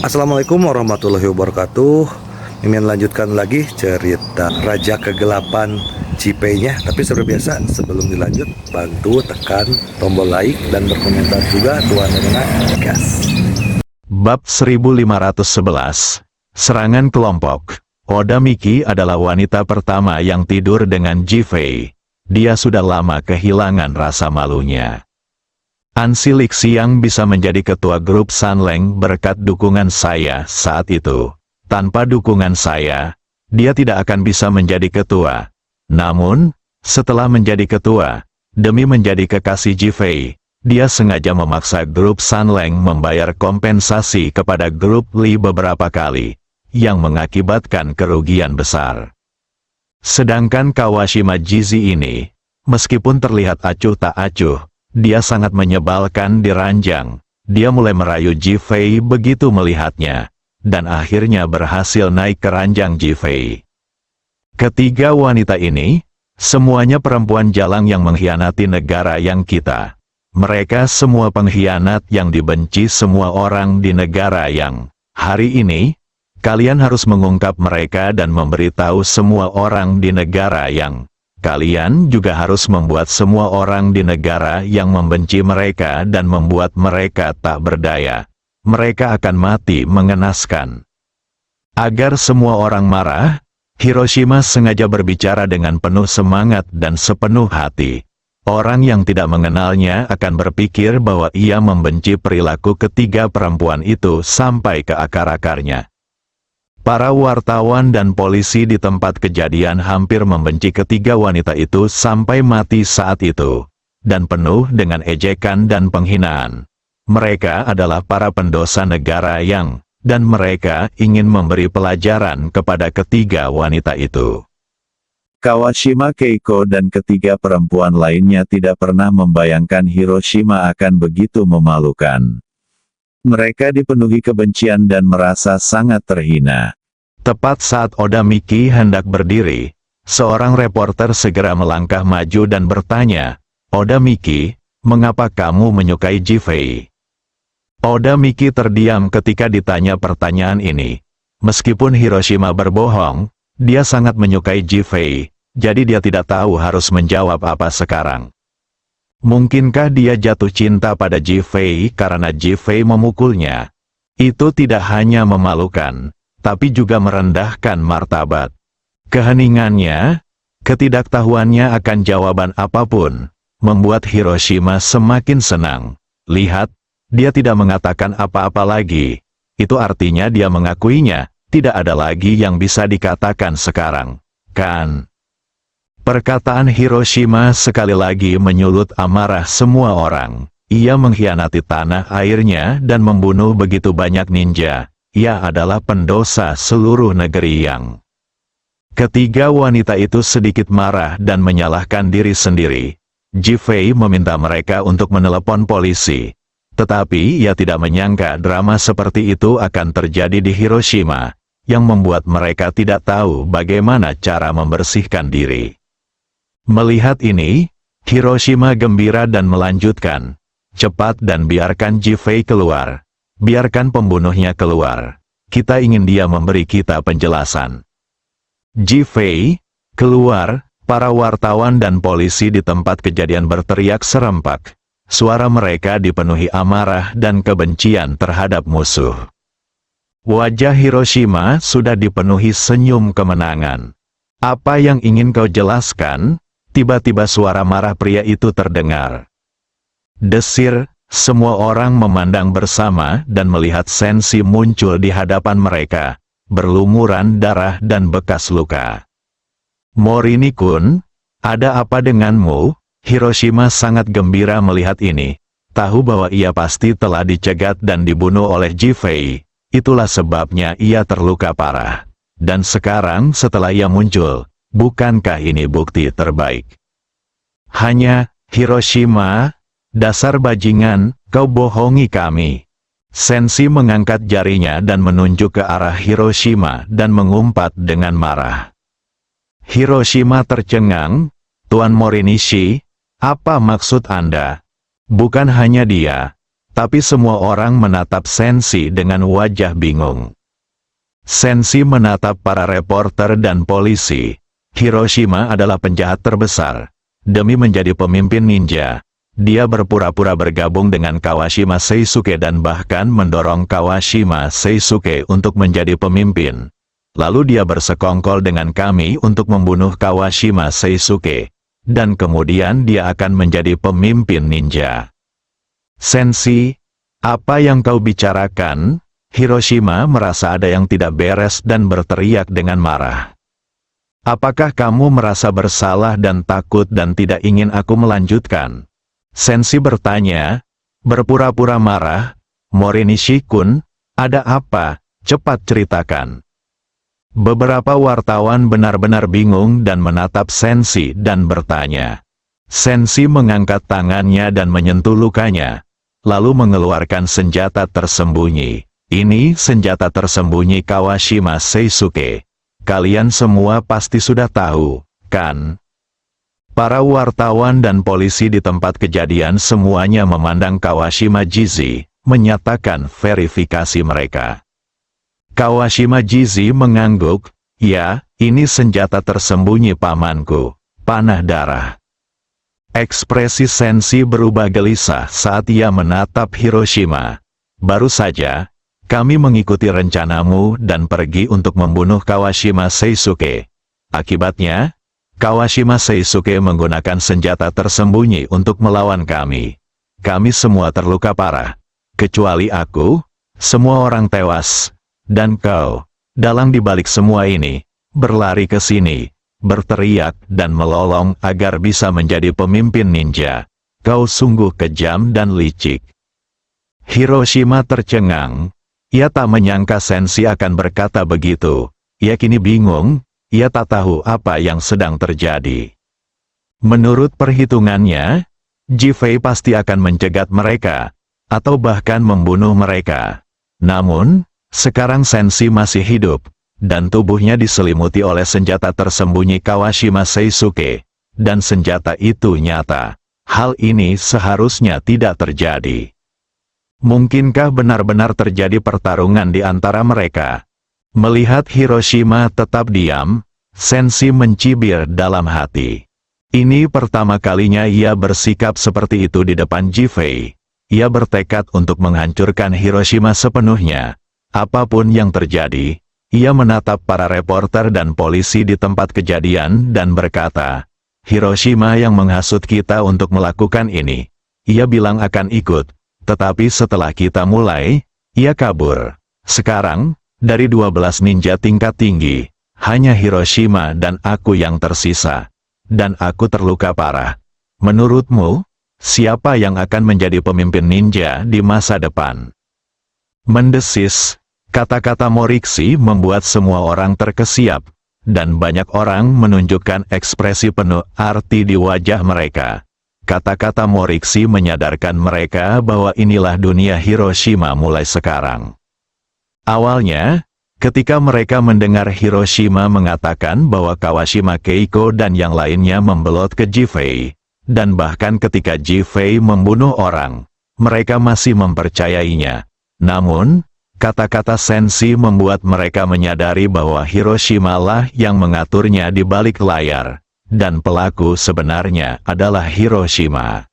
Assalamualaikum warahmatullahi wabarakatuh. Mimin lanjutkan lagi cerita Raja Kegelapan Cipenya. Tapi seperti biasa, sebelum dilanjut, bantu tekan tombol like dan berkomentar juga Tuan Rena gas. Bab 1511. Serangan kelompok. Oda Miki adalah wanita pertama yang tidur dengan Ji-Fei. Dia sudah lama kehilangan rasa malunya. Ansi Lixiang bisa menjadi ketua grup Sanleng berkat dukungan saya saat itu. Tanpa dukungan saya, dia tidak akan bisa menjadi ketua. Namun, setelah menjadi ketua, demi menjadi kekasih Ji-Fei, dia sengaja memaksa grup Sanleng membayar kompensasi kepada grup Li beberapa kali, yang mengakibatkan kerugian besar. Sedangkan Kawashima Jizi ini, meskipun terlihat acuh tak acuh, dia sangat menyebalkan di ranjang. Dia mulai merayu Ji-Fei begitu melihatnya, dan akhirnya berhasil naik ke ranjang Ji-Fei. Ketiga wanita ini, semuanya perempuan jalang yang mengkhianati negara yang kita. Mereka semua pengkhianat yang dibenci semua orang di negara yang. Hari ini, kalian harus mengungkap mereka dan memberitahu semua orang di negara yang. Kalian juga harus membuat semua orang di negara yang membenci mereka dan membuat mereka tak berdaya. Mereka akan mati mengenaskan. Agar semua orang marah, Hiroshima sengaja berbicara dengan penuh semangat dan sepenuh hati. Orang yang tidak mengenalnya akan berpikir bahwa ia membenci perilaku ketiga perempuan itu sampai ke akar-akarnya. Para wartawan dan polisi di tempat kejadian hampir membenci ketiga wanita itu sampai mati saat itu, dan penuh dengan ejekan dan penghinaan. Mereka adalah para pendosa negara yang, dan mereka ingin memberi pelajaran kepada ketiga wanita itu. Kawashima Keiko dan ketiga perempuan lainnya tidak pernah membayangkan Hiroshima akan begitu memalukan. Mereka dipenuhi kebencian dan merasa sangat terhina. Tepat saat Oda Miki hendak berdiri, seorang reporter segera melangkah maju dan bertanya, "Oda Miki, mengapa kamu menyukai Ji-Fei?" Oda Miki terdiam ketika ditanya pertanyaan ini. Meskipun Hiroshima berbohong, dia sangat menyukai Ji-Fei, jadi dia tidak tahu harus menjawab apa sekarang. Mungkinkah dia jatuh cinta pada Ji-Fei karena Ji-Fei memukulnya? Itu tidak hanya memalukan, tapi juga merendahkan martabat. Keheningannya, ketidaktahuannya akan jawaban apapun, membuat Hiroshima semakin senang. Lihat, dia tidak mengatakan apa-apa lagi. Itu artinya dia mengakuinya, tidak ada lagi yang bisa dikatakan sekarang, kan? Perkataan Hiroshima sekali lagi menyulut amarah semua orang. Ia mengkhianati tanah airnya dan membunuh begitu banyak ninja. Ia adalah pendosa seluruh negeri yang. Ketiga wanita itu sedikit marah dan menyalahkan diri sendiri. Ji-Fei meminta mereka untuk menelepon polisi. Tetapi ia tidak menyangka drama seperti itu akan terjadi di Hiroshima, yang membuat mereka tidak tahu bagaimana cara membersihkan diri. Melihat ini, Hiroshima gembira dan melanjutkan, "Cepat dan biarkan Ji-Fei keluar. Biarkan pembunuhnya keluar. Kita ingin dia memberi kita penjelasan." Ji-Fei, keluar, para wartawan dan polisi di tempat kejadian berteriak serempak. Suara mereka dipenuhi amarah dan kebencian terhadap musuh. Wajah Hiroshima sudah dipenuhi senyum kemenangan. "Apa yang ingin kau jelaskan?" Tiba-tiba suara marah pria itu terdengar. Desir. Semua orang memandang bersama dan melihat Senshi muncul di hadapan mereka, berlumuran darah dan bekas luka. "Morini-kun, ada apa denganmu?" Hiroshima sangat gembira melihat ini. Tahu bahwa ia pasti telah dicegat dan dibunuh oleh Ji-Fei. Itulah sebabnya ia terluka parah. Dan sekarang setelah ia muncul, bukankah ini bukti terbaik? Hanya, Hiroshima, dasar bajingan, kau bohongi kami. Senshi mengangkat jarinya dan menunjuk ke arah Hiroshima dan mengumpat dengan marah. Hiroshima tercengang, "Tuan Morinishi, apa maksud Anda?" "Bukan hanya dia, Tapi semua orang menatap Senshi dengan wajah bingung. Senshi menatap para reporter dan polisi. Hiroshima adalah penjahat terbesar. Demi menjadi pemimpin ninja, dia berpura-pura bergabung dengan Kawashima Seisuke dan bahkan mendorong Kawashima Seisuke untuk menjadi pemimpin. Lalu dia bersekongkol dengan kami untuk membunuh Kawashima Seisuke. Dan kemudian dia akan menjadi pemimpin ninja. Senshi, apa yang kau bicarakan? Hiroshima merasa ada yang tidak beres dan berteriak dengan marah. Apakah kamu merasa bersalah dan takut dan tidak ingin aku melanjutkan? Senshi bertanya, berpura-pura marah. Morinishi-kun, ada apa? Cepat ceritakan. Beberapa wartawan benar-benar bingung dan menatap Senshi dan bertanya. Senshi mengangkat tangannya dan menyentuh lukanya, lalu mengeluarkan senjata tersembunyi. Ini senjata tersembunyi Kawashima Seisuke. Kalian semua pasti sudah tahu, kan? Para wartawan dan polisi di tempat kejadian semuanya memandang Kawashima Jizi, menyatakan verifikasi mereka. Kawashima Jizi mengangguk, ya, ini senjata tersembunyi pamanku, panah darah. Ekspresi Senshi berubah gelisah saat ia menatap Hiroshima. Baru saja, kami mengikuti rencanamu dan pergi untuk membunuh Kawashima Seisuke. Akibatnya, Kawashima Seisuke menggunakan senjata tersembunyi untuk melawan kami. Kami semua terluka parah. Kecuali aku, semua orang tewas. Dan kau, dalang dibalik semua ini, berlari ke sini, berteriak dan melolong agar bisa menjadi pemimpin ninja. Kau sungguh kejam dan licik. Hiroshima tercengang. Ia tak menyangka Senshi akan berkata begitu. Ia kini bingung, ia tak tahu apa yang sedang terjadi. Menurut perhitungannya, Jifei pasti akan mencegat mereka, atau bahkan membunuh mereka. Namun, sekarang Senshi masih hidup, dan tubuhnya diselimuti oleh senjata tersembunyi Kawashima Seisuke, dan senjata itu nyata. Hal ini seharusnya tidak terjadi. Mungkinkah benar-benar terjadi pertarungan di antara mereka? Melihat Hiroshima tetap diam, Senshi mencibir dalam hati. Ini pertama kalinya ia bersikap seperti itu di depan Jifei. Ia bertekad untuk menghancurkan Hiroshima sepenuhnya. Apapun yang terjadi, ia menatap para reporter dan polisi di tempat kejadian dan berkata, Hiroshima yang menghasut kita untuk melakukan ini. Ia bilang akan ikut, tetapi setelah kita mulai, ia kabur. Sekarang, dari 12 ninja tingkat tinggi, hanya Hiroshima dan aku yang tersisa. Dan aku terluka parah. Menurutmu, siapa yang akan menjadi pemimpin ninja di masa depan? Mendesis, kata-kata Morixi membuat semua orang terkesiap, dan banyak orang menunjukkan ekspresi penuh arti di wajah mereka. Kata-kata Morixi menyadarkan mereka bahwa inilah dunia Hiroshima mulai sekarang. Awalnya, ketika mereka mendengar Hiroshima mengatakan bahwa Kawashima Keiko dan yang lainnya membelot ke Jifei, dan bahkan ketika Jifei membunuh orang, mereka masih mempercayainya. Namun, kata-kata Senshi membuat mereka menyadari bahwa Hiroshima lah yang mengaturnya di balik layar, dan pelaku sebenarnya adalah Hiroshima.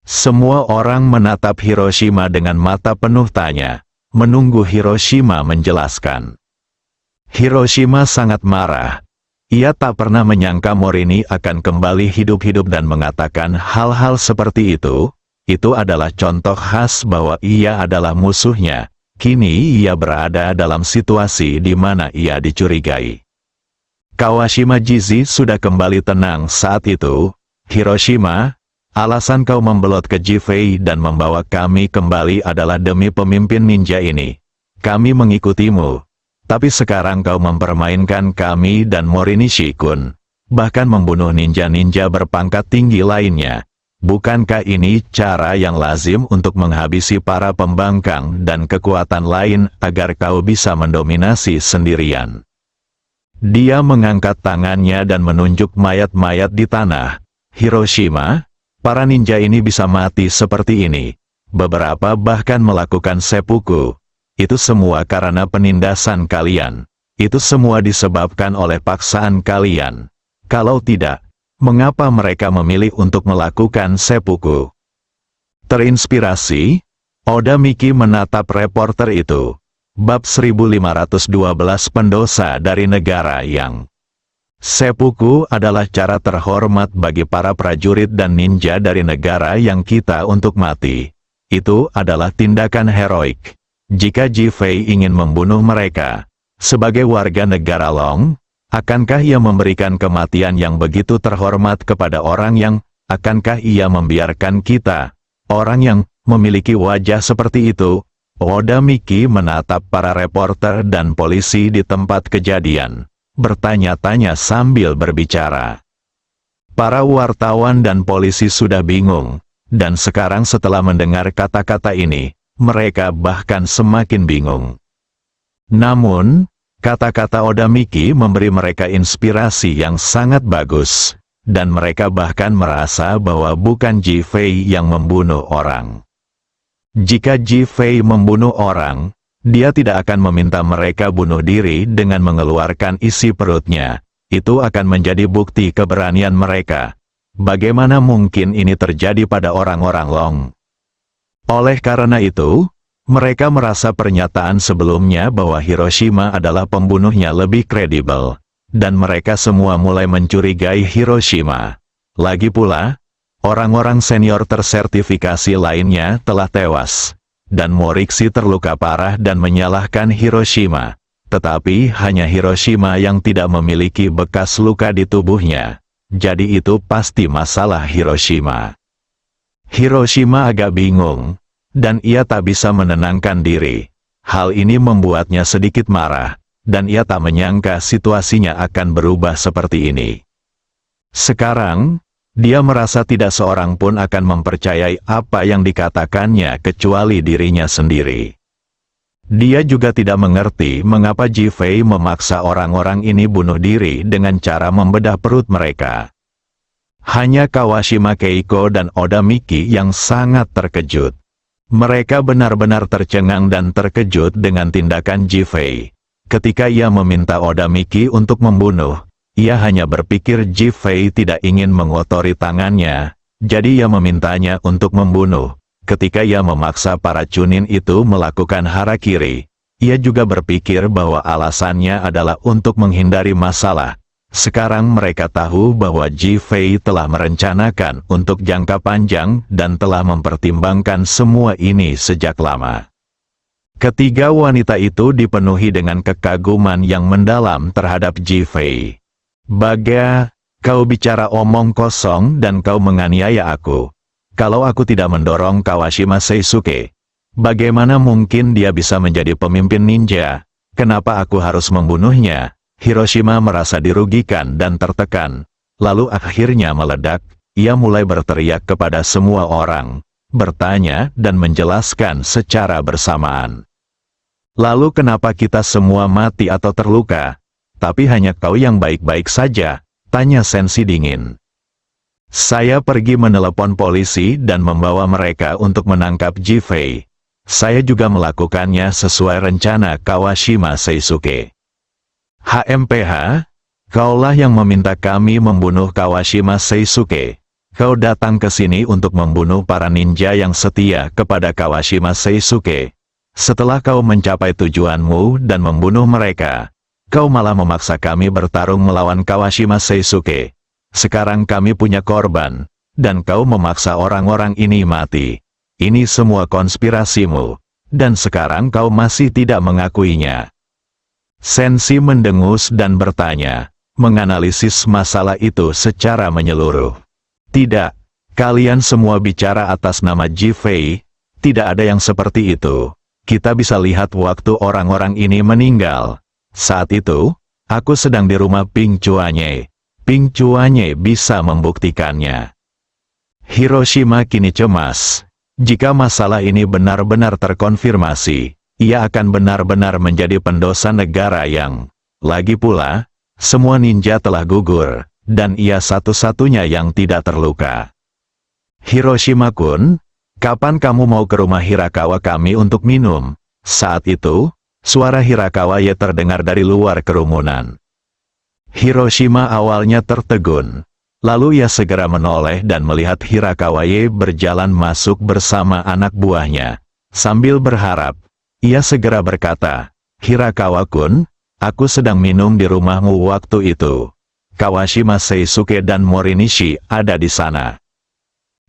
Semua orang menatap Hiroshima dengan mata penuh tanya, menunggu Hiroshima menjelaskan. Hiroshima sangat marah. Ia tak pernah menyangka Morini akan kembali hidup-hidup dan mengatakan hal-hal seperti itu. Itu adalah contoh khas bahwa ia adalah musuhnya. Kini ia berada dalam situasi di mana ia dicurigai. Kawashima Jizi sudah kembali tenang saat itu. Hiroshima, alasan kau membelot ke Jifei dan membawa kami kembali adalah demi pemimpin ninja ini. Kami mengikutimu. Tapi sekarang kau mempermainkan kami dan Morinishi-kun. Bahkan membunuh ninja-ninja berpangkat tinggi lainnya. Bukankah ini cara yang lazim untuk menghabisi para pembangkang dan kekuatan lain agar kau bisa mendominasi sendirian? Dia mengangkat tangannya dan menunjuk mayat-mayat di tanah. Hiroshima, para ninja ini bisa mati seperti ini. beberapa bahkan melakukan seppuku. Itu semua karena penindasan kalian. Itu semua disebabkan oleh paksaan kalian. Kalau tidak, mengapa mereka memilih untuk melakukan seppuku? Terinspirasi, Oda Miki menatap reporter itu. Bab 1512 pendosa dari negara yang. Seppuku adalah cara terhormat bagi para prajurit dan ninja dari negara yang kita untuk mati. Itu adalah tindakan heroik. Jika Ji Fei ingin membunuh mereka, sebagai warga negara Long, akankah ia memberikan kematian yang begitu terhormat kepada orang yang, akankah ia membiarkan kita, orang yang memiliki wajah seperti itu? Oda Miki menatap para reporter dan polisi di tempat kejadian, bertanya-tanya sambil berbicara. Para wartawan dan polisi sudah bingung, dan sekarang setelah mendengar kata-kata ini, mereka bahkan semakin bingung. Namun, kata-kata Oda Miki memberi mereka inspirasi yang sangat bagus, dan mereka bahkan merasa bahwa bukan Ji Fei yang membunuh orang. Jika Ji Fei membunuh orang, dia tidak akan meminta mereka bunuh diri dengan mengeluarkan isi perutnya. Itu akan menjadi bukti keberanian mereka. Bagaimana mungkin ini terjadi pada orang-orang Long? Oleh karena itu, mereka merasa pernyataan sebelumnya bahwa Hiroshima adalah pembunuhnya lebih kredibel, dan mereka semua mulai mencurigai Hiroshima. Lagi pula, orang-orang senior tersertifikasi lainnya telah tewas, dan Morixi terluka parah dan menyalahkan Hiroshima. Tetapi hanya Hiroshima yang tidak memiliki bekas luka di tubuhnya. Jadi itu pasti masalah Hiroshima. Hiroshima agak bingung, dan ia tak bisa menenangkan diri. Hal ini membuatnya sedikit marah, dan ia tak menyangka situasinya akan berubah seperti ini. Sekarang, dia merasa tidak seorang pun akan mempercayai apa yang dikatakannya kecuali dirinya sendiri. Dia juga tidak mengerti mengapa Ji Fei memaksa orang-orang ini bunuh diri dengan cara membedah perut mereka. Hanya Kawashima Keiko dan Oda Miki yang sangat terkejut. Mereka benar-benar tercengang dan terkejut dengan tindakan Ji Fei. Ketika ia meminta Oda Miki untuk membunuh, ia hanya berpikir Ji Fei tidak ingin mengotori tangannya, jadi ia memintanya untuk membunuh. Ketika ia memaksa para Chunin itu melakukan harakiri, ia juga berpikir bahwa alasannya adalah untuk menghindari masalah. Sekarang mereka tahu bahwa Ji Fei telah merencanakan untuk jangka panjang dan telah mempertimbangkan semua ini sejak lama. Ketiga wanita itu dipenuhi dengan kekaguman yang mendalam terhadap Ji Fei. Baga, kau bicara omong kosong dan kau menganiaya aku. Kalau aku tidak mendorong Kawashima Seisuke, bagaimana mungkin dia bisa menjadi pemimpin ninja? Kenapa aku harus membunuhnya? Hiroshima merasa dirugikan dan tertekan. Lalu akhirnya meledak, ia mulai berteriak kepada semua orang, bertanya dan menjelaskan secara bersamaan. Lalu kenapa kita semua mati atau terluka? Tapi hanya kau yang baik-baik saja, tanya Sensi dingin. Saya pergi menelepon polisi dan membawa mereka untuk menangkap Ji Fei. Saya juga melakukannya sesuai rencana Kawashima Seisuke. HMPH, kaulah yang meminta kami membunuh Kawashima Seisuke. Kau datang ke sini untuk membunuh para ninja yang setia kepada Kawashima Seisuke. Setelah kau mencapai tujuanmu dan membunuh mereka, kau malah memaksa kami bertarung melawan Kawashima Seisuke. Sekarang kami punya korban, dan kau memaksa orang-orang ini mati. Ini semua konspirasimu, dan sekarang kau masih tidak mengakuinya. Sensi mendengus dan bertanya, menganalisis masalah itu secara menyeluruh. Tidak, kalian semua bicara atas nama Ji Fei, tidak ada yang seperti itu. Kita bisa lihat waktu orang-orang ini meninggal. Saat itu, aku sedang di rumah Ping Chuanye. Ping Chuanye bisa membuktikannya. Hiroshima kini cemas. Jika masalah ini benar-benar terkonfirmasi, ia akan benar-benar menjadi pendosa negara yang. Lagi pula, semua ninja telah gugur, dan ia satu-satunya yang tidak terluka. Hiroshima-kun, Kapan kamu mau ke rumah Hirakawa kami untuk minum? Saat itu, suara Hirakawa Ye terdengar dari luar kerumunan. Hiroshima awalnya tertegun. Lalu ia segera menoleh dan melihat Hirakawa Ye berjalan masuk bersama anak buahnya. Sambil berharap, ia segera berkata, "Hirakawa-kun, aku sedang minum di rumahmu waktu itu. Kawashima Seisuke dan Morinishi ada di sana."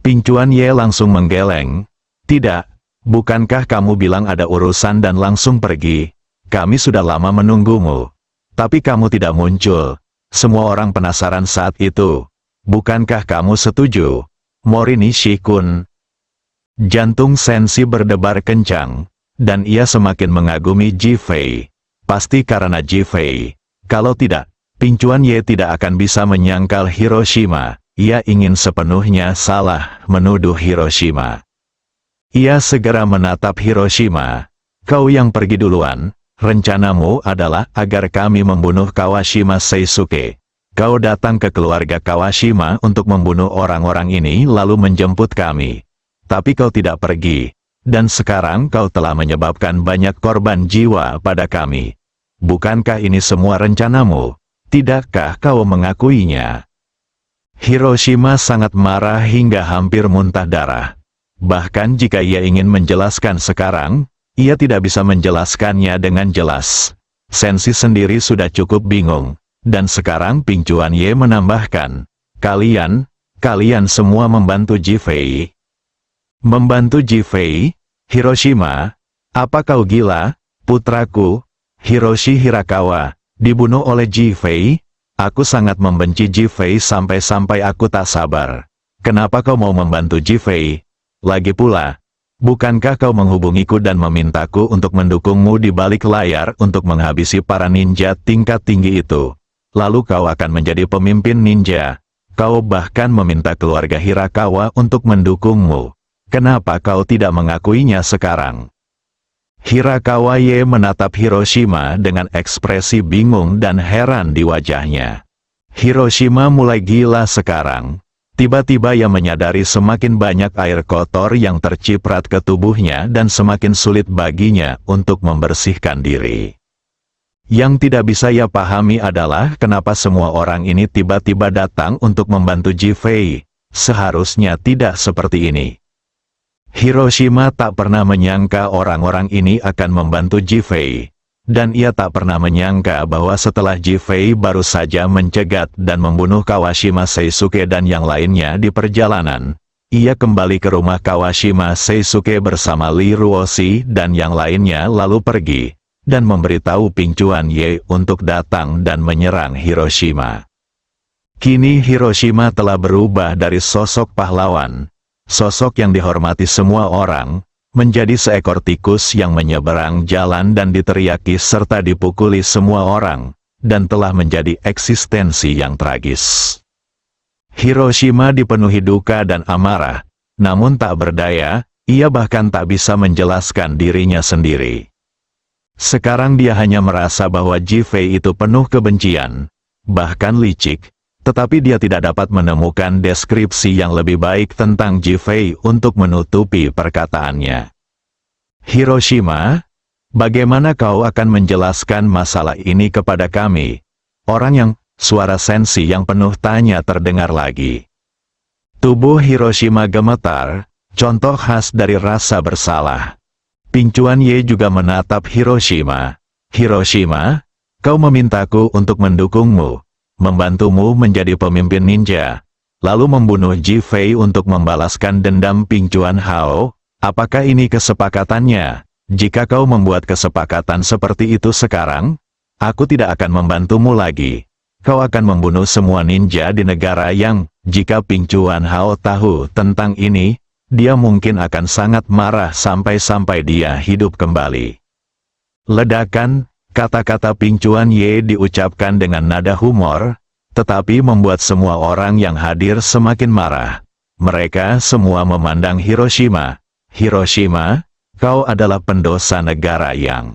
Pingcuan Ye langsung menggeleng. "Tidak, bukankah kamu bilang ada urusan dan langsung pergi? Kami sudah lama menunggumu. Tapi kamu tidak muncul. Semua orang penasaran saat itu. Bukankah kamu setuju, Morinishi-kun?" Jantung Senshi berdebar kencang, dan ia semakin mengagumi Ji-Fei. Pasti karena Ji-Fei. Kalau tidak, Pingcuan Ye tidak akan bisa menyangkal Hiroshima. Ia ingin sepenuhnya salah menuduh Hiroshima. Ia segera menatap Hiroshima. "Kau yang pergi duluan. Rencanamu adalah agar kami membunuh Kawashima Seisuke. Kau datang ke keluarga Kawashima untuk membunuh orang-orang ini lalu menjemput kami. Tapi kau tidak pergi. Dan sekarang kau telah menyebabkan banyak korban jiwa pada kami. Bukankah ini semua rencanamu? Tidakkah kau mengakuinya?" Hiroshima sangat marah hingga hampir muntah darah. Bahkan jika ia ingin menjelaskan sekarang, ia tidak bisa menjelaskannya dengan jelas. Senshi sendiri sudah cukup bingung. Dan sekarang Pingcuan Ye menambahkan, Kalian semua membantu Ji-Fei." "Membantu Ji-Fei? Hiroshima? Apa kau gila, putraku? Hiroshi Hirakawa dibunuh oleh Ji-Fei? Aku sangat membenci Ji-Fei sampai-sampai aku tak sabar. Kenapa kau mau membantu Ji-Fei? Lagi pula, bukankah kau menghubungiku dan memintaku untuk mendukungmu di balik layar untuk menghabisi para ninja tingkat tinggi itu? Lalu kau akan menjadi pemimpin ninja. Kau bahkan meminta keluarga Hirakawa untuk mendukungmu. Kenapa kau tidak mengakuinya sekarang?" Hirakawa Ye menatap Hiroshima dengan ekspresi bingung dan heran di wajahnya. Hiroshima mulai gila sekarang. Tiba-tiba ia menyadari semakin banyak air kotor yang terciprat ke tubuhnya dan semakin sulit baginya untuk membersihkan diri. Yang tidak bisa ia pahami adalah kenapa semua orang ini tiba-tiba datang untuk membantu Ji-Fei. Seharusnya tidak seperti ini. Hiroshima tak pernah menyangka orang-orang ini akan membantu Ji-Fei. Dan ia tak pernah menyangka bahwa setelah Ji-Fei baru saja mencegat dan membunuh Kawashima Seisuke dan yang lainnya di perjalanan, ia kembali ke rumah Kawashima Seisuke bersama Li Ruoshi dan yang lainnya lalu pergi dan memberitahu Pingcuan Ye untuk datang dan menyerang Hiroshima. Kini Hiroshima telah berubah dari sosok pahlawan, sosok yang dihormati semua orang, menjadi seekor tikus yang menyeberang jalan dan diteriaki serta dipukuli semua orang, dan telah menjadi eksistensi yang tragis. Hiroshima dipenuhi duka dan amarah, namun tak berdaya, ia bahkan tak bisa menjelaskan dirinya sendiri. Sekarang dia hanya merasa bahwa Ji-Fei itu penuh kebencian, bahkan licik, tetapi dia tidak dapat menemukan deskripsi yang lebih baik tentang Ji-Fei untuk menutupi perkataannya. "Hiroshima, bagaimana kau akan menjelaskan masalah ini kepada kami?" Orang yang, suara Senshi yang penuh tanya terdengar lagi. Tubuh Hiroshima gemetar, contoh khas dari rasa bersalah. Pingcuan Ye juga menatap Hiroshima. "Hiroshima, kau memintaku untuk mendukungmu, membantumu menjadi pemimpin ninja, lalu membunuh Ji-Fei untuk membalaskan dendam Pingcuan Hao. Apakah ini kesepakatannya? Jika kau membuat kesepakatan seperti itu sekarang, aku tidak akan membantumu lagi. Kau akan membunuh semua ninja di negara yang, jika Pingcuan Hao tahu tentang ini, dia mungkin akan sangat marah sampai-sampai dia hidup kembali." Ledakan, kata-kata Pingcuan Ye diucapkan dengan nada humor, tetapi membuat semua orang yang hadir semakin marah. Mereka semua memandang Hiroshima. "Hiroshima, kau adalah pendosa negara yang..."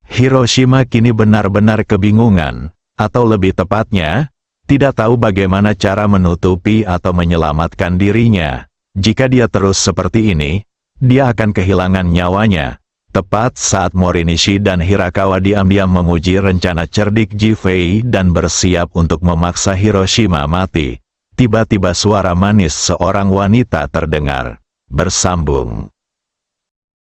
Hiroshima kini benar-benar kebingungan, atau lebih tepatnya, tidak tahu bagaimana cara menutupi atau menyelamatkan dirinya. Jika dia terus seperti ini, dia akan kehilangan nyawanya. Tepat saat Morinishi dan Hirakawa diam-diam memuji rencana cerdik Jifei dan bersiap untuk memaksa Hiroshima mati, tiba-tiba suara manis seorang wanita terdengar. Bersambung.